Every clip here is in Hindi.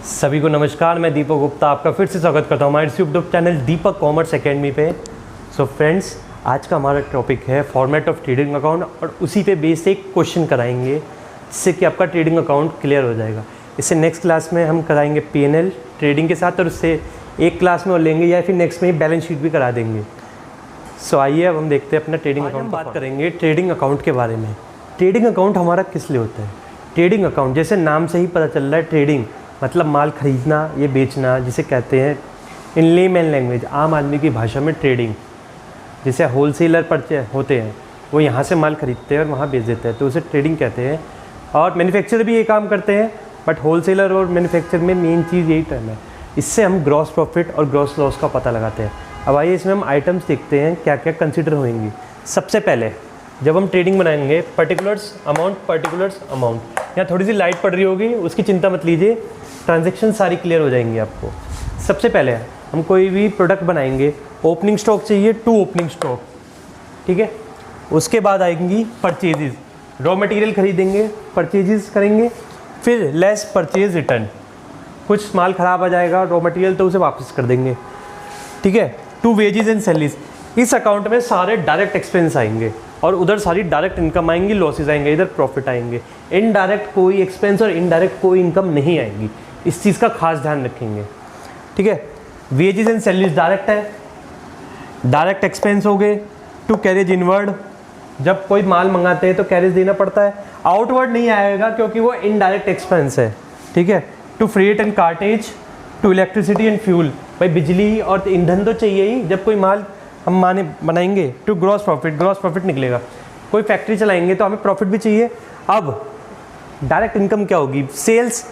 सभी को नमस्कार। मैं दीपक गुप्ता आपका फिर से स्वागत करता हूँ हमारे यूट्यूब चैनल दीपक कॉमर्स एकेडमी पे। सो फ्रेंड्स, आज का हमारा टॉपिक है फॉर्मेट ऑफ ट्रेडिंग अकाउंट और उसी पे बेस एक क्वेश्चन कराएंगे जिससे कि आपका ट्रेडिंग अकाउंट क्लियर हो जाएगा। इससे नेक्स्ट क्लास में हम कराएंगे पीएनएल ट्रेडिंग के साथ और उससे एक क्लास में और लेंगे या फिर नेक्स्ट में ही बैलेंस शीट भी करा देंगे। सो आइए अब हम देखते हैं अपना ट्रेडिंग अकाउंट। बात करेंगे ट्रेडिंग अकाउंट के बारे में। ट्रेडिंग अकाउंट हमारा किस लिए होता है? ट्रेडिंग अकाउंट जैसे नाम से ही पता चल रहा है, ट्रेडिंग मतलब माल खरीदना ये बेचना, जिसे कहते हैं इन लेमैन लैंग्वेज आम आदमी की भाषा में ट्रेडिंग। जैसे होलसेलर परचेज होते हैं, वो यहाँ से माल खरीदते हैं और वहाँ बेच देते हैं, तो उसे ट्रेडिंग कहते हैं। और मैन्युफैक्चरर भी ये काम करते हैं, बट होलसेलर और मैन्युफैक्चर में मेन चीज़ यही टर्म है। इससे हम ग्रॉस प्रॉफिट और ग्रॉस लॉस का पता लगाते हैं। अब आइए इसमें हम आइटम्स देखते हैं क्या क्या कंसिडर होंगी। सबसे पहले जब हम ट्रेडिंग बनाएंगे पर्टिकुलर्स अमाउंट, यहाँ थोड़ी सी लाइट पड़ रही होगी, उसकी चिंता मत लीजिए, ट्रांजैक्शन सारी क्लियर हो जाएंगी आपको। सबसे पहले हम कोई भी प्रोडक्ट बनाएंगे, ओपनिंग स्टॉक चाहिए 2 ओपनिंग स्टॉक, ठीक है। उसके बाद आएंगी परचेजेस, रॉ मटेरियल खरीदेंगे, परचेजेस करेंगे, फिर लेस परचेज रिटर्न। कुछ माल ख़राब आ जाएगा रॉ मटेरियल तो उसे वापस कर देंगे, ठीक है। 2 वेजेस एंड सैलरीज, इस अकाउंट में सारे डायरेक्ट एक्सपेंस आएंगे और उधर सारी डायरेक्ट इनकम आएंगी, लॉसेज आएंगे, इधर प्रॉफिट आएंगे। इनडायरेक्ट कोई एक्सपेंस और इनडायरेक्ट कोई इनकम नहीं आएगी, इस चीज़ का खास ध्यान रखेंगे, ठीक है। वेजेस एंड सैलरीज डायरेक्ट है, डायरेक्ट एक्सपेंस हो गए। टू कैरेज इनवर्ड, जब कोई माल मंगाते हैं तो कैरेज देना पड़ता है, आउटवर्ड नहीं आएगा क्योंकि वो इनडायरेक्ट एक्सपेंस है, ठीक है। To freight and cartage, to electricity and fuel, भाई बिजली और ईंधन तो चाहिए ही जब कोई माल हम माने बनाएंगे। टू ग्रॉस प्रॉफिट निकलेगा, कोई फैक्ट्री चलाएंगे तो हमें प्रॉफिट भी चाहिए। अब डायरेक्ट इनकम क्या होगी? सेल्स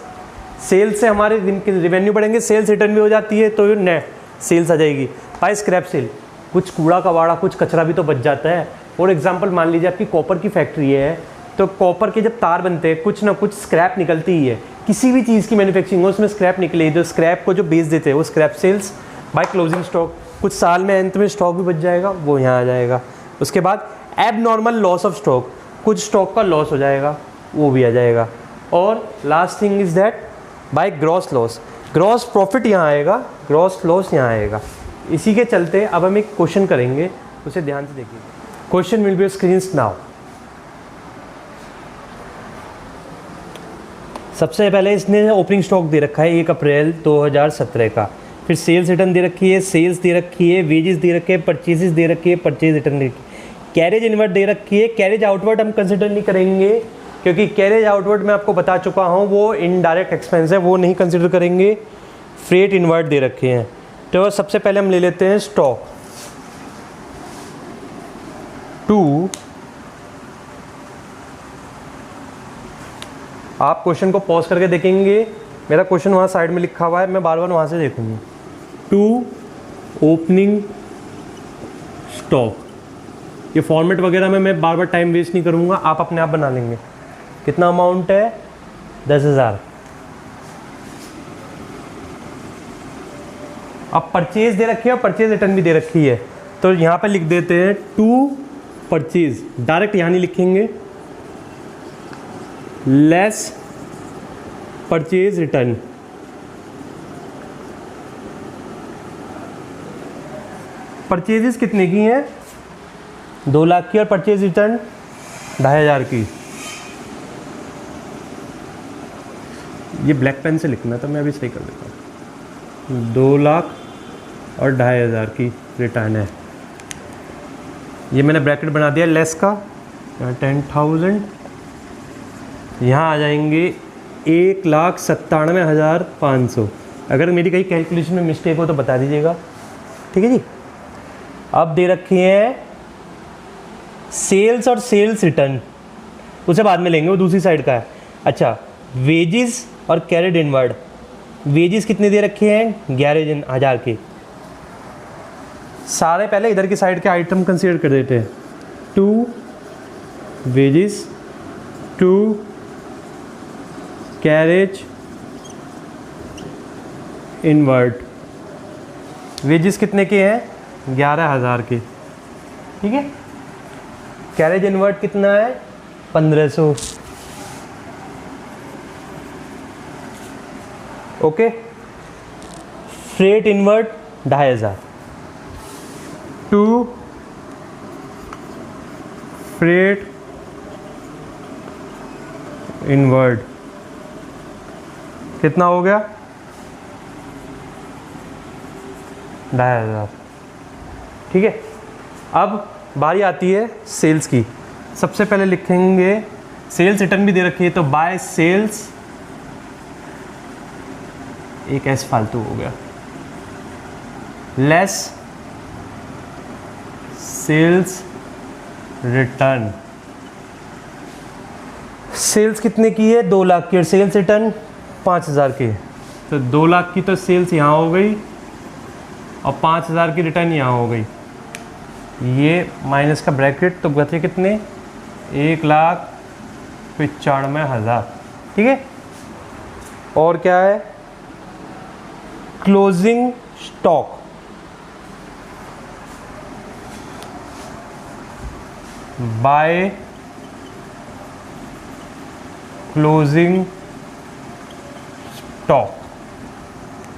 से हमारे रेवेन्यू बढ़ेंगे, सेल्स रिटर्न भी हो जाती है तो नेट सेल्स आ जाएगी। बाय स्क्रैप सेल, कुछ कूड़ा कबाड़ा कुछ कचरा भी तो बच जाता है। फॉर एग्जांपल मान लीजिए आपकी कॉपर की फैक्ट्री है, तो कॉपर के जब तार बनते हैं कुछ ना कुछ स्क्रैप निकलती ही है। किसी भी चीज़ की मैन्युफैक्चरिंग हो उसमें स्क्रैप निकले, जो स्क्रैप को जो बेच देते हैं वो scrap sales. By closing stock, कुछ साल में अंत में स्टॉक भी बच जाएगा, वो यहाँ आ जाएगा। उसके बाद एब नॉर्मल लॉस ऑफ स्टॉक, कुछ स्टॉक का लॉस हो जाएगा, वो भी आ जाएगा। और last thing is that by gross loss, gross profit यहाँ आएगा, ग्रॉस लॉस यहाँ आएगा। इसी के चलते अब हम एक क्वेश्चन करेंगे, उसे ध्यान से देखिए। Question will be screen now. सबसे पहले इसने ओपनिंग स्टॉक दे रखा है 1 अप्रैल 2017 का, फिर सेल्स रिटर्न दे रखी है, सेल्स दे रखी है, वेजेस दे रखे हैं, परचेजेस दे रखी है, परचेज रिटर्न दे रखी है, कैरेज इनवर्ड दे रखी है। कैरेज आउटवर्ड हम कंसिडर नहीं करेंगे क्योंकि कैरेज आउटवर्ड मैं आपको बता चुका हूँ वो इनडायरेक्ट एक्सपेंस है, वो नहीं कंसिडर करेंगे। फ्रेट इनवर्ड दे रखे हैं। तो सबसे पहले हम ले लेते हैं स्टॉक 2। आप क्वेश्चन को पॉज करके देखेंगे, मेरा क्वेश्चन वहाँ साइड में लिखा हुआ है, मैं बार बार वहाँ से देखूंगी। 2 ओपनिंग स्टॉक, ये फॉर्मेट वगैरह में मैं बार बार टाइम वेस्ट नहीं करूँगा, आप अपने आप बना लेंगे। कितना अमाउंट है? 10,000। अब परचेज दे रखी है और परचेज रिटर्न भी दे रखी है, तो यहाँ पे लिख देते हैं 2 परचेज, डायरेक्ट यहाँ नहीं लिखेंगे, लेस परचेज रिटर्न। परचेजेस कितने की हैं? 2 लाख की, और परचेज रिटर्न 2,500 की। ये ब्लैक पेन से लिखना था, मैं अभी सही कर देता हूँ। 2 लाख और 2,500 की रिटर्न है। ये मैंने ब्रैकेट बना दिया लेस का, 10,000, यहाँ आ जाएंगे 1,97,500। अगर मेरी कहीं कैलकुलेशन में मिस्टेक हो तो बता दीजिएगा, ठीक है जी। अब दे रखी है सेल्स और सेल्स रिटर्न, उसे बाद में लेंगे, वो दूसरी साइड का है। अच्छा, वेजेस और कैरेड इनवर्ड, वेजेस कितने दे रखे हैं? 11,000 के। सारे पहले इधर की साइड के आइटम कंसीडर कर देते हैं। 2 वेजेस, 2 कैरेज इनवर्ड। वेजेस कितने के हैं? 11,000 के, ठीक है। कैरेज इनवर्ड कितना है? 1,500। Okay. Freight inward 2500 to freight inward कितना हो गया? 2500। ठीक है, अब बारी आती है सेल्स की। सबसे पहले लिखेंगे सेल्स रिटर्न भी दे रखी है, तो बाय सेल्स, एक एस फालतू हो गया, लेस सेल्स रिटर्न। सेल्स कितने की है? 2 लाख की, और सेल्स रिटर्न 5000 की है, तो 2 लाख की तो सेल्स यहाँ हो गई और 5000 की रिटर्न यहाँ हो गई। ये माइनस का ब्रैकेट, तो बचे कितने? 1,95,000। ठीक है, और क्या है? Closing stock, by closing stock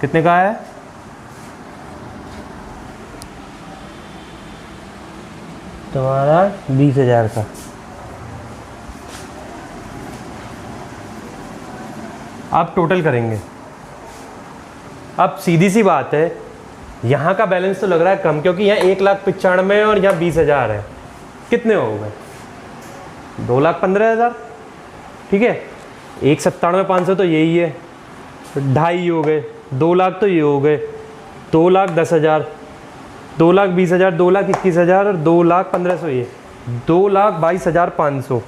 कितने का है? तुम्हारा 20,000 का। आप टोटल करेंगे। अब सीधी सी बात है, यहाँ का बैलेंस तो लग रहा है कम, क्योंकि यहाँ 1,95,000 और यहाँ 20,000 है। कितने हो गए? 2,15,000। ठीक है, 1,97,500 तो यही है, 2.5 हो गए, 2 लाख तो ये हो गए, 2,10,000, 2,20,000, 2,21,000 और 2,15,000, ये 2,22,500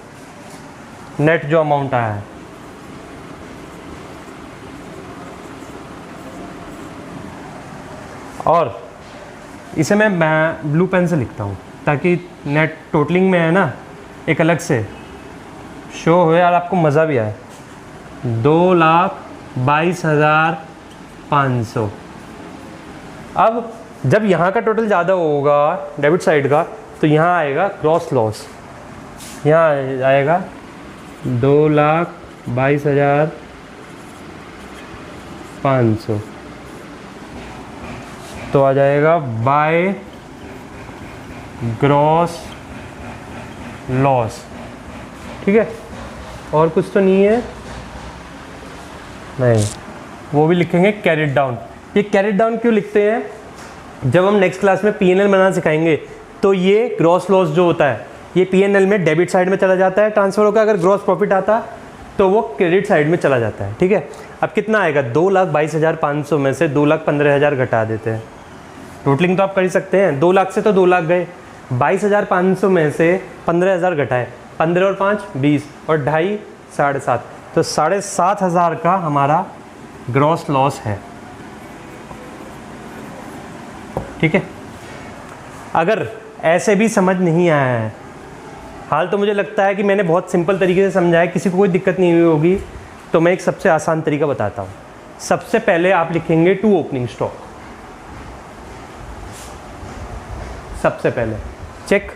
नेट जो अमाउंट आया है। और इसे मैं ब्लू पेन से लिखता हूँ ताकि नेट टोटलिंग में है ना एक अलग से शो हो और आपको मज़ा भी आए। 2,22,500। अब जब यहाँ का टोटल ज़्यादा होगा डेबिट साइड का, तो यहाँ आएगा ग्रॉस लॉस, यहाँ आएगा 2,22,500, तो आ जाएगा बाय ग्रॉस लॉस। ठीक है, और कुछ तो नहीं है? नहीं, वो भी लिखेंगे कैरिड डाउन। ये कैरिड डाउन क्यों लिखते हैं? जब हम नेक्स्ट क्लास में पीएनएल बनाना सिखाएंगे, तो ये ग्रॉस लॉस जो होता है ये पीएनएल में डेबिट साइड में चला जाता है ट्रांसफ़र होकर। अगर ग्रॉस प्रॉफिट आता तो वो क्रेडिट साइड में चला जाता है। ठीक है, अब कितना आएगा? 2,22,500 में से 2,15,000 घटा देते हैं। टोटलिंग तो आप कर ही सकते हैं, 2 लाख से तो 2 लाख गए, 22,500 में से 15,000 घटाए, 15 और 5 20 और 2.5 7.5, तो 7,500 का हमारा ग्रॉस लॉस है। ठीक है, अगर ऐसे भी समझ नहीं आया है, हाल तो मुझे लगता है कि मैंने बहुत सिंपल तरीके से समझाया, किसी को कोई दिक्कत नहीं हुई होगी, तो मैं एक सबसे आसान तरीका बताता हूँ। सबसे पहले आप लिखेंगे टू ओपनिंग स्टॉक। सबसे पहले चेक,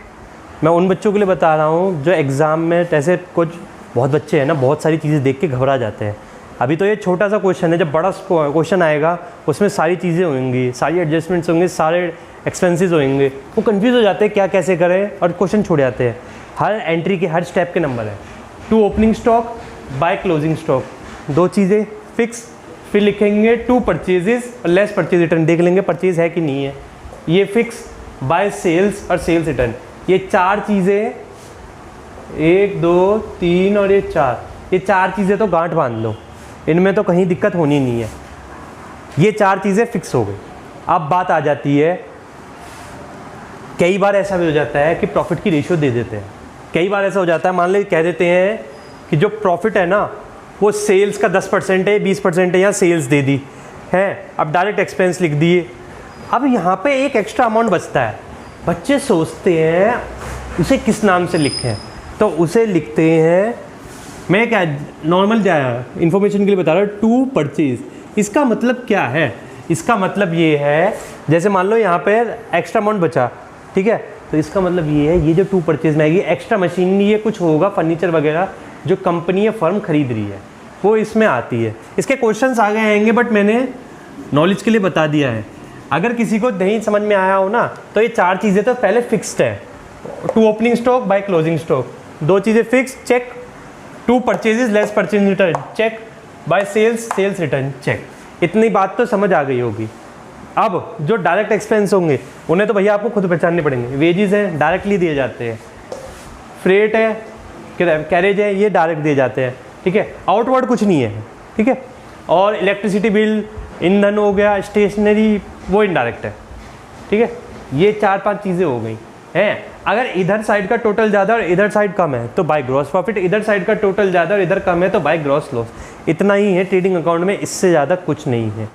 मैं उन बच्चों के लिए बता रहा हूँ जो एग्ज़ाम में, ऐसे कुछ बहुत बच्चे हैं ना, बहुत सारी चीज़ें देख के घबरा जाते हैं। अभी तो ये छोटा सा क्वेश्चन है, जब बड़ा क्वेश्चन आएगा उसमें सारी चीज़ें होंगी, सारी एडजस्टमेंट्स होंगे, सारे एक्सपेंसेस होंगे, वो कंफ्यूज हो जाते हैं क्या कैसे करें और क्वेश्चन छोड़ जाते हैं। हर एंट्री के हर स्टेप के नंबर है। To opening stock by closing stock, दो चीज़ें फिक्स, फिर लिखेंगे टू परचेजेस और लेस परचेज रिटर्न, देख लेंगे परचेज है कि नहीं है। ये फिक्स बाय सेल्स और सेल्स रिटर्न, ये 4 चीज़ें, 1 2 3 और ये 4, ये 4 चीज़ें तो गांठ बांध लो, इनमें तो कहीं दिक्कत होनी नहीं है। ये 4 चीज़ें फिक्स हो गई। अब बात आ जाती है, कई बार ऐसा भी हो जाता है कि प्रॉफिट की रेशियो दे देते हैं। कई बार ऐसा हो जाता है, मान लो कह देते हैं कि जो प्रॉफिट है ना वो सेल्स का 10% है, 20% है, या सेल्स दे दी है, अब डायरेक्ट एक्सपेंस लिख दिए। अब यहाँ पे एक एक्स्ट्रा अमाउंट बचता है, बच्चे सोचते हैं उसे किस नाम से लिखें, तो उसे लिखते हैं, मैं क्या नॉर्मल इन्फॉर्मेशन के लिए बता रहा हूँ, टू परचेज। इसका मतलब क्या है? इसका मतलब ये है, जैसे मान लो यहाँ पे एक्स्ट्रा अमाउंट बचा, ठीक है, तो इसका मतलब ये है, ये जो टू परचेज में आएगी एक्स्ट्रा मशीनरी, ये कुछ होगा फर्नीचर वगैरह जो कंपनी या फर्म खरीद रही है, वो इसमें आती है। इसके क्वेश्चंस आगे आएंगे बट मैंने नॉलेज के लिए बता दिया है। अगर किसी को नहीं समझ में आया हो ना तो ये 4 चीज़ें तो पहले फिक्स्ड है। 2 opening stock by closing stock, 2 चीज़ें fix check. 2 purchases less purchase return check, by sales return check. इतनी बात तो समझ आ गई होगी। अब जो डायरेक्ट एक्सपेंस होंगे उन्हें तो भैया आपको खुद पहचानने पड़ेंगे। वेजेस हैं डायरेक्टली दिए जाते हैं, फ्रेट है, कैरेज है, ये डायरेक्ट दिए जाते हैं, ठीक है। आउटवर्ड कुछ नहीं है, ठीक है। और इलेक्ट्रिसिटी बिल, ईंधन हो गया, स्टेशनरी, वो इनडायरेक्ट है, ठीक है। ये 4-5 चीज़ें हो गई हैं। अगर इधर साइड का टोटल ज़्यादा और इधर साइड कम है तो बाय ग्रॉस प्रॉफिट, इधर साइड का टोटल ज़्यादा और इधर कम है तो बाय ग्रॉस लॉस। इतना ही है ट्रेडिंग अकाउंट में, इससे ज़्यादा कुछ नहीं है।